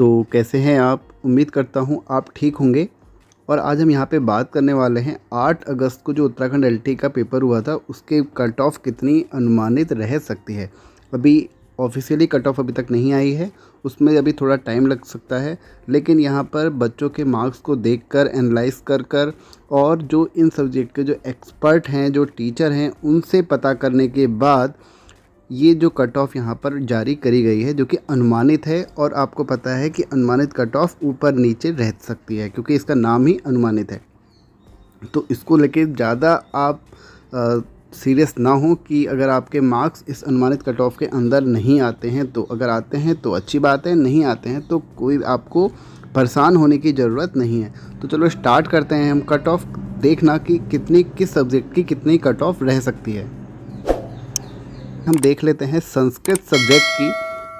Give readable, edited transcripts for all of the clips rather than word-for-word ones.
तो कैसे हैं आप? उम्मीद करता हूँ आप ठीक होंगे। और आज हम यहाँ पे बात करने वाले हैं 8 अगस्त को जो उत्तराखंड एलटी का पेपर हुआ था उसके कट ऑफ कितनी अनुमानित रह सकती है। अभी ऑफिशियली कट ऑफ अभी तक नहीं आई है, उसमें अभी थोड़ा टाइम लग सकता है, लेकिन यहाँ पर बच्चों के मार्क्स को देखकर एनालाइज कर कर और जो इन सब्जेक्ट के जो एक्सपर्ट हैं, जो टीचर हैं, उनसे पता करने के बाद ये जो कट ऑफ यहाँ पर जारी करी गई है जो कि अनुमानित है। और आपको पता है कि अनुमानित कट ऑफ ऊपर नीचे रह सकती है क्योंकि इसका नाम ही अनुमानित है। तो इसको लेके ज़्यादा आप सीरियस ना हो कि अगर आपके मार्क्स इस अनुमानित कट ऑफ के अंदर नहीं आते हैं तो, अगर आते हैं तो अच्छी बात है, नहीं आते हैं तो कोई आपको परेशान होने की ज़रूरत नहीं है। तो चलो स्टार्ट करते हैं हम कट ऑफ देखना कि कितनी किस सब्जेक्ट की कितनी कट ऑफ रह सकती है। हम देख लेते हैं संस्कृत सब्जेक्ट की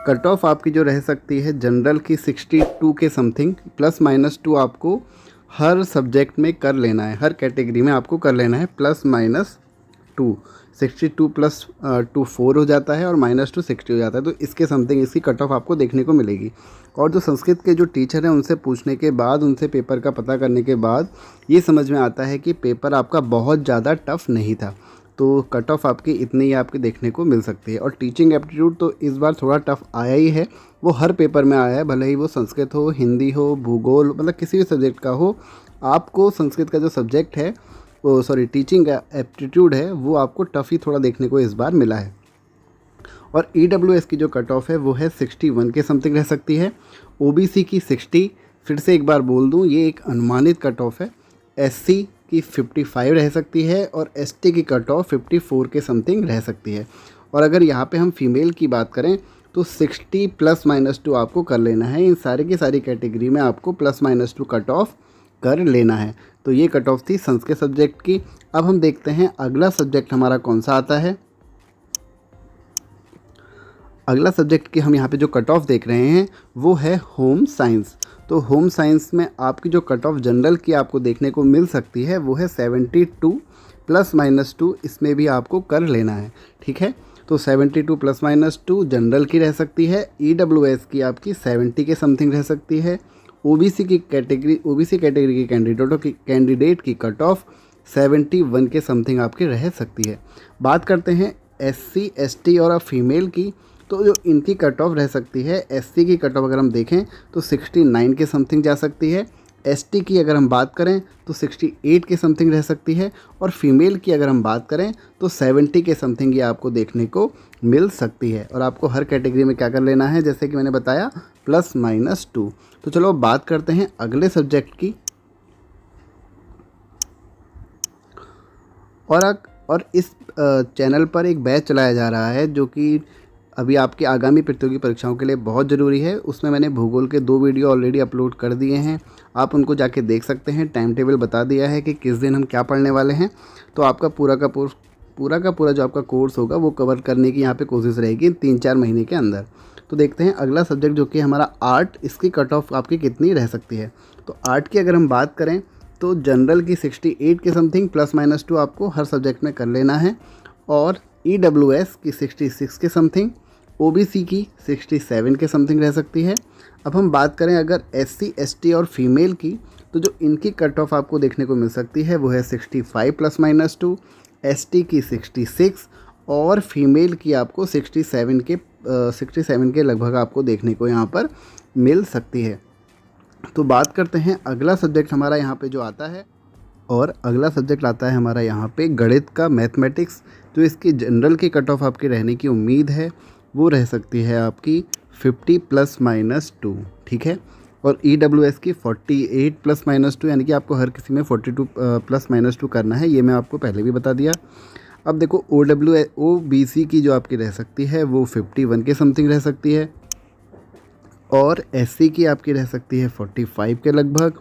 कट ऑफ आपकी जो रह सकती है जनरल की 62 के समथिंग, +- 2 आपको हर सब्जेक्ट में कर लेना है, हर कैटेगरी में आपको कर लेना है +- 2। 62 + 2 4 हो जाता है और -2 60 हो जाता है। तो इसके समथिंग इसकी कट ऑफ आपको देखने को मिलेगी। और जो संस्कृत के जो टीचर हैं उनसे पूछने के बाद, उनसे पेपर का पता करने के बाद ये समझ में आता है कि पेपर आपका बहुत ज़्यादा टफ नहीं था। तो कट ऑफ आपकी इतनी ही आपकी देखने को मिल सकती है। और टीचिंग एप्टीट्यूड तो इस बार थोड़ा टफ आया ही है, वो हर पेपर में आया है, भले ही वो संस्कृत हो, हिंदी हो, भूगोल, मतलब किसी भी सब्जेक्ट का हो। आपको संस्कृत का जो सब्जेक्ट है वो टीचिंग एप्टीट्यूड है वो आपको टफ ही थोड़ा देखने को इस बार मिला है। और EWS की जो कट ऑफ है वो है 61 के समथिंग रह सकती है। OBC की 60, फिर से एक बार बोल दूँ ये एक अनुमानित कट ऑफ है। SC की 55 रह सकती है और ST की कट ऑफ 54 के समथिंग रह सकती है। और अगर यहाँ पे हम फीमेल की बात करें तो 60 +- 2 आपको कर लेना है। इन सारी की सारी कैटेगरी में आपको +- 2 कट ऑफ कर लेना है। तो ये कट ऑफ थी संस्कृत सब्जेक्ट की। अब हम देखते हैं अगला सब्जेक्ट हमारा कौन सा आता है। अगला सब्जेक्ट की हम यहाँ पे जो कट ऑफ देख रहे हैं वो है होम साइंस। तो होम साइंस में आपकी जो कट ऑफ जनरल की आपको देखने को मिल सकती है वो है 72 +- 2, इसमें भी आपको कर लेना है। ठीक है, तो 72 +- 2 जनरल की रह सकती है। EWS की आपकी 70 के समथिंग रह सकती है। OBC कैटेगरी की कैंडिडेट की कट ऑफ 71 के समथिंग आपकी रह सकती है। बात करते हैं SC ST और फीमेल की, तो जो इनकी कट ऑफ रह सकती है, SC की कट ऑफ अगर हम देखें तो 69 के समथिंग जा सकती है। ST की अगर हम बात करें तो 68 के समथिंग रह सकती है। और फीमेल की अगर हम बात करें तो 70 के समथिंग ये आपको देखने को मिल सकती है। और आपको हर कैटेगरी में क्या कर लेना है, जैसे कि मैंने बताया +- 2। तो चलो अब बात करते हैं अगले सब्जेक्ट की। और इस चैनल पर एक बैच चलाया जा रहा है जो कि अभी आपकी आगामी प्रतियोगी परीक्षाओं के लिए बहुत ज़रूरी है। उसमें मैंने भूगोल के 2 वीडियो ऑलरेडी अपलोड कर दिए हैं, आप उनको जाके देख सकते हैं। टाइम टेबल बता दिया है कि किस दिन हम क्या पढ़ने वाले हैं। तो आपका पूरा का पूरा जो आपका कोर्स होगा वो कवर करने की यहाँ पे कोशिश रहेगी 3-4 महीने के अंदर। तो देखते हैं अगला सब्जेक्ट जो कि हमारा आर्ट, इसकी कट ऑफ आपकी कितनी रह सकती है। तो आर्ट की अगर हम बात करें तो जनरल की 68 के समथिंग, +- 2 आपको हर सब्जेक्ट में कर लेना है। और EWS की 66 के समथिंग, OBC की 67 के समथिंग रह सकती है। अब हम बात करें अगर SC ST और फीमेल की, तो जो इनकी कट ऑफ आपको देखने को मिल सकती है वो है 65 +- 2, ST की 66 और फीमेल की आपको 67 के लगभग आपको देखने को यहाँ पर मिल सकती है। तो बात करते हैं अगला सब्जेक्ट हमारा यहाँ पे जो आता है, और अगला सब्जेक्ट आता है हमारा यहाँ पे गणित का, मैथमेटिक्स। जो इसकी जनरल की कट ऑफ आपकी रहने की उम्मीद है वो रह सकती है आपकी 50 +- 2। ठीक है, और EWS की 48 +- 2, यानी कि आपको हर किसी में 42 +- 2 करना है, ये मैं आपको पहले भी बता दिया। अब देखो OBC की जो आपकी रह सकती है वो 51 के समथिंग रह सकती है। और SC की आपकी रह सकती है 45 के लगभग।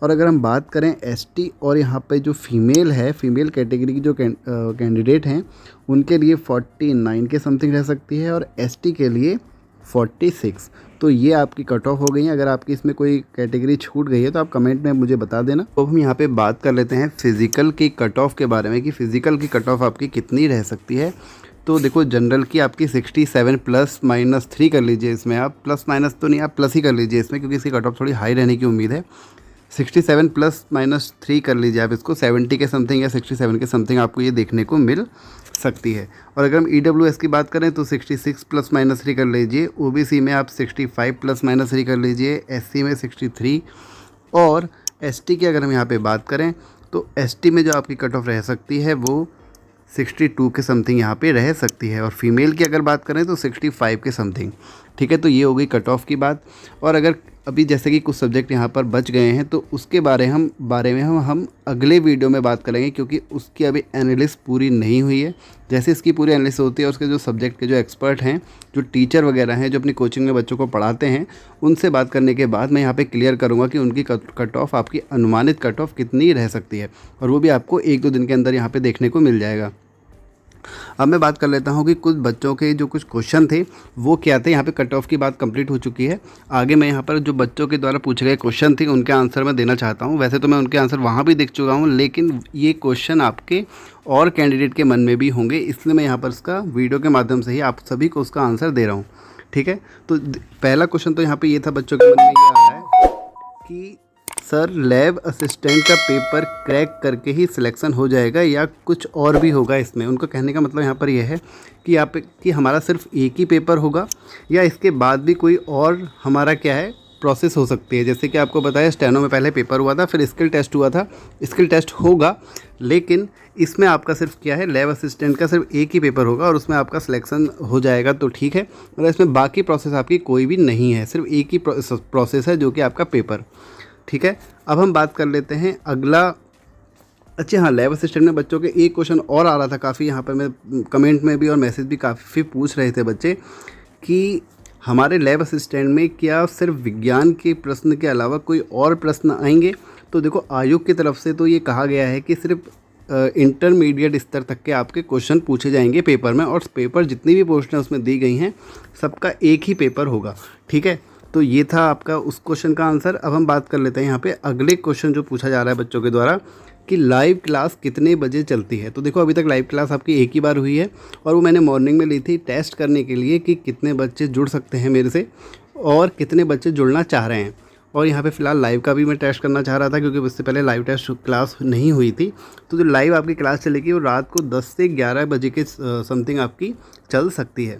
और अगर हम बात करें ST और यहाँ पे जो फीमेल है, फीमेल कैटेगरी की जो कैंडिडेट हैं उनके लिए 49 के समथिंग रह सकती है और ST के लिए 46। तो ये आपकी कट ऑफ हो गई है। अगर आपकी इसमें कोई कैटेगरी छूट गई है तो आप कमेंट में मुझे बता देना। तो हम यहाँ पे बात कर लेते हैं फ़िज़िकल की कट ऑफ के बारे में कि फ़िज़िकल की कट ऑफ आपकी कितनी रह सकती है। तो देखो जनरल की आपकी 67 प्लस माइनस 3 कर लीजिए, इसमें आप प्लस माइनस तो नहीं, आप प्लस ही कर लीजिए इसमें, क्योंकि इसकी कट ऑफ थोड़ी हाई रहने की उम्मीद है। 67 प्लस माइनस 3 कर लीजिए आप इसको, 70 के समथिंग या 67 के समथिंग आपको ये देखने को मिल सकती है। और अगर हम EWS की बात करें तो 66 प्लस माइनस 3 कर लीजिए, OBC में आप 65 प्लस माइनस 3 कर लीजिए, SC में 63, और ST की अगर हम यहाँ पे बात करें तो ST में जो आपकी कट ऑफ रह सकती है वो 62 के समथिंग यहाँ पे रह सकती है, और फीमेल की अगर बात करें तो 65 के समथिंग। ठीक है, तो ये हो गई कट ऑफ की बात। और अगर अभी जैसे कि कुछ सब्जेक्ट यहाँ पर बच गए हैं तो उसके बारे में हम अगले वीडियो में बात करेंगे, क्योंकि उसकी अभी एनालिसिस पूरी नहीं हुई है। जैसे इसकी पूरी एनालिसिस होती है, उसके जो सब्जेक्ट के जो एक्सपर्ट हैं, जो टीचर वगैरह हैं, जो अपनी कोचिंग में बच्चों को पढ़ाते हैं, उनसे बात करने के बाद मैं यहाँ पे क्लियर करूँगा कि उनकी कट ऑफ, आपकी अनुमानित कट ऑफ कितनी रह सकती है, और वो भी आपको 1-2 दिन के अंदर यहाँ पर देखने को मिल जाएगा। अब मैं बात कर लेता हूँ कि कुछ बच्चों के जो कुछ क्वेश्चन थे वो क्या थे। यहाँ पे कट ऑफ की बात कंप्लीट हो चुकी है। आगे मैं यहाँ पर जो बच्चों के द्वारा पूछे गए क्वेश्चन थे उनके आंसर मैं देना चाहता हूँ। वैसे तो मैं उनके आंसर वहाँ भी देख चुका हूँ, लेकिन ये क्वेश्चन आपके और कैंडिडेट के मन में भी होंगे, इसलिए मैं यहाँ पर इसका वीडियो के माध्यम से ही आप सभी को उसका आंसर दे रहा हूँ। ठीक है, तो पहला क्वेश्चन तो यहाँ पर ये था, बच्चों के मन में ये आ रहा है कि सर लैब असिस्टेंट का पेपर क्रैक करके ही सिलेक्शन हो जाएगा या कुछ और भी होगा इसमें। उनका कहने का मतलब यहाँ पर यह है कि हमारा सिर्फ एक ही पेपर होगा या इसके बाद भी कोई और हमारा क्या है प्रोसेस हो सकती है। जैसे कि आपको बताया स्टेनो में पहले पेपर हुआ था, फिर स्किल टेस्ट हुआ था, स्किल टेस्ट होगा, लेकिन इसमें आपका सिर्फ क्या है, लैब असिस्टेंट का सिर्फ एक ही पेपर होगा और उसमें आपका सिलेक्शन हो जाएगा तो ठीक है। मतलब इसमें बाकी प्रोसेस आपकी कोई भी नहीं है, सिर्फ एक ही प्रोसेस है जो कि आपका पेपर। ठीक है, अब हम बात कर लेते हैं अगला। अच्छा हाँ, लैब असिस्टेंट में बच्चों के एक क्वेश्चन और आ रहा था काफ़ी, यहाँ पर मैं कमेंट में भी और मैसेज भी काफ़ी पूछ रहे थे बच्चे कि हमारे लैब असिस्टेंट में क्या सिर्फ विज्ञान के प्रश्न के अलावा कोई और प्रश्न आएंगे। तो देखो आयोग की तरफ से तो ये कहा गया है कि सिर्फ इंटरमीडिएट स्तर तक के आपके क्वेश्चन पूछे जाएंगे पेपर में, और पेपर जितनी भी पोस्टें उसमें दी गई हैं सबका एक ही पेपर होगा। ठीक है, तो ये था आपका उस क्वेश्चन का आंसर। अब हम बात कर लेते हैं यहाँ पे अगले क्वेश्चन जो पूछा जा रहा है बच्चों के द्वारा कि लाइव क्लास कितने बजे चलती है। तो देखो अभी तक लाइव क्लास आपकी एक ही बार हुई है, और वो मैंने मॉर्निंग में ली थी टेस्ट करने के लिए कि कितने बच्चे जुड़ सकते हैं मेरे से और कितने बच्चे जुड़ना चाह रहे हैं। और यहाँ पे फ़िलहाल लाइव का भी मैं टेस्ट करना चाह रहा था, क्योंकि उससे पहले लाइव टेस्ट क्लास नहीं हुई थी। तो जो लाइव आपकी क्लास चलेगी वो रात को 10 से 11 बजे के समथिंग आपकी चल सकती है।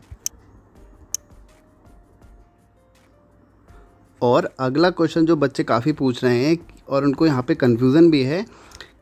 और अगला क्वेश्चन जो बच्चे काफ़ी पूछ रहे हैं और उनको यहाँ पे कन्फ्यूज़न भी है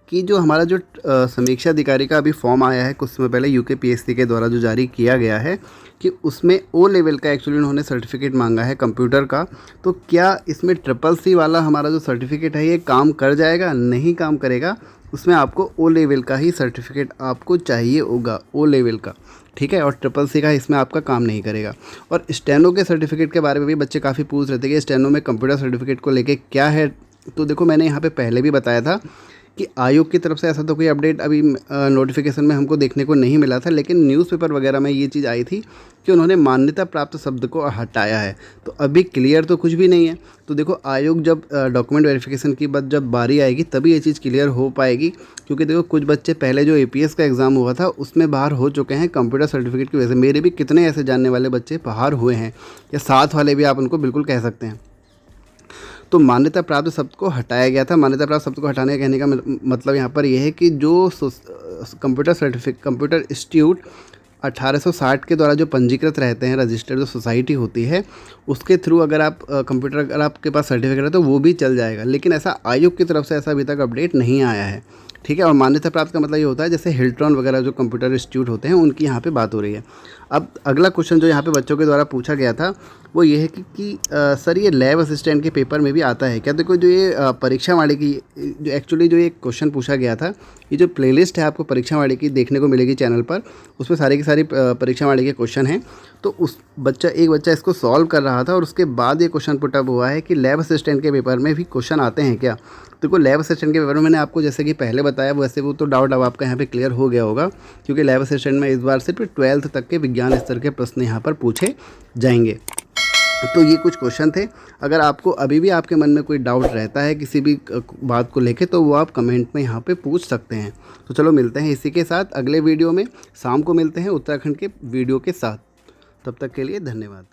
कि जो हमारा जो समीक्षा अधिकारी का अभी फॉर्म आया है कुछ समय पहले UKPSC के द्वारा जो जारी किया गया है कि उसमें O लेवल का एक्चुअली उन्होंने सर्टिफिकेट मांगा है कंप्यूटर का। तो क्या इसमें CCC वाला हमारा जो सर्टिफिकेट है ये काम कर जाएगा? नहीं काम करेगा, उसमें आपको O लेवल का ही सर्टिफिकेट आपको चाहिए होगा, O लेवल का। ठीक है, और CCC का इसमें आपका काम नहीं करेगा। और स्टेनो के सर्टिफिकेट के बारे में भी बच्चे काफ़ी पूछ रहे थे कि स्टेनो में कंप्यूटर सर्टिफिकेट को लेके क्या है। तो देखो मैंने यहाँ पे पहले भी बताया था कि आयोग की तरफ से ऐसा तो कोई अपडेट अभी नोटिफिकेशन में हमको देखने को नहीं मिला था, लेकिन न्यूज़पेपर वगैरह में ये चीज़ आई थी कि उन्होंने मान्यता प्राप्त शब्द को हटाया है। तो अभी क्लियर तो कुछ भी नहीं है। तो देखो आयोग जब डॉक्यूमेंट वेरिफिकेशन की बात जब बारी आएगी तभी ये चीज़ क्लियर हो पाएगी, क्योंकि देखो कुछ बच्चे पहले जो APS का एग्ज़ाम हुआ था उसमें बाहर हो चुके हैं कंप्यूटर सर्टिफिकेट की वजह से। मेरे भी कितने ऐसे जानने वाले बच्चे बाहर हुए हैं, या साथ वाले भी आप उनको बिल्कुल कह सकते हैं। तो मान्यता प्राप्त शब्द को हटाया गया था। मान्यता प्राप्त शब्द को हटाने का कहने का मतलब यहाँ पर यह है कि जो कंप्यूटर इंस्टीट्यूट 1860 के द्वारा जो पंजीकृत रहते हैं, रजिस्टर्ड जो सोसाइटी होती है उसके थ्रू अगर आप कंप्यूटर अगर आपके पास सर्टिफिकेट है तो वो भी चल जाएगा, लेकिन ऐसा आयोग की तरफ से ऐसा अभी तक अपडेट नहीं आया है। ठीक है, और मान्यता प्राप्त का मतलब ये होता है जैसे हिल्ट्रॉन वगैरह जो कंप्यूटर इंस्टीट्यूट होते हैं उनकी यहाँ पे बात हो रही है। अब अगला क्वेश्चन जो यहाँ पे बच्चों के द्वारा पूछा गया था वो ये है कि सर ये लैब असिस्टेंट के पेपर में भी आता है क्या? देखो जो ये परीक्षा वाले की जो एक्चुअली जो ये क्वेश्चन पूछा गया था, ये जो प्लेलिस्ट है आपको परीक्षा वाले की देखने को मिलेगी चैनल पर, उसमें सारी की सारी परीक्षा वाले के क्वेश्चन हैं। तो उस एक बच्चा इसको सॉल्व कर रहा था और उसके बाद ये क्वेश्चन पुट अप हुआ है कि लैब असिस्टेंट के पेपर में भी क्वेश्चन आते हैं क्या। देखो लैब असिस्टेंट के पेपर में मैंने आपको जैसे कि पहले बताया वैसे वो तो डाउट अब आपका यहाँ पे क्लियर हो गया होगा, क्योंकि लैब असिस्टेंट में इस बार सिर्फ 12th तक के विज्ञान स्तर के प्रश्न यहाँ पर पूछे जाएंगे। तो ये कुछ क्वेश्चन थे। अगर आपको अभी भी आपके मन में कोई डाउट रहता है किसी भी बात को लेके, तो वो आप कमेंट में यहाँ पे पूछ सकते हैं। तो चलो मिलते हैं इसी के साथ अगले वीडियो में। शाम को मिलते हैं उत्तराखंड के वीडियो के साथ। तब तक के लिए धन्यवाद।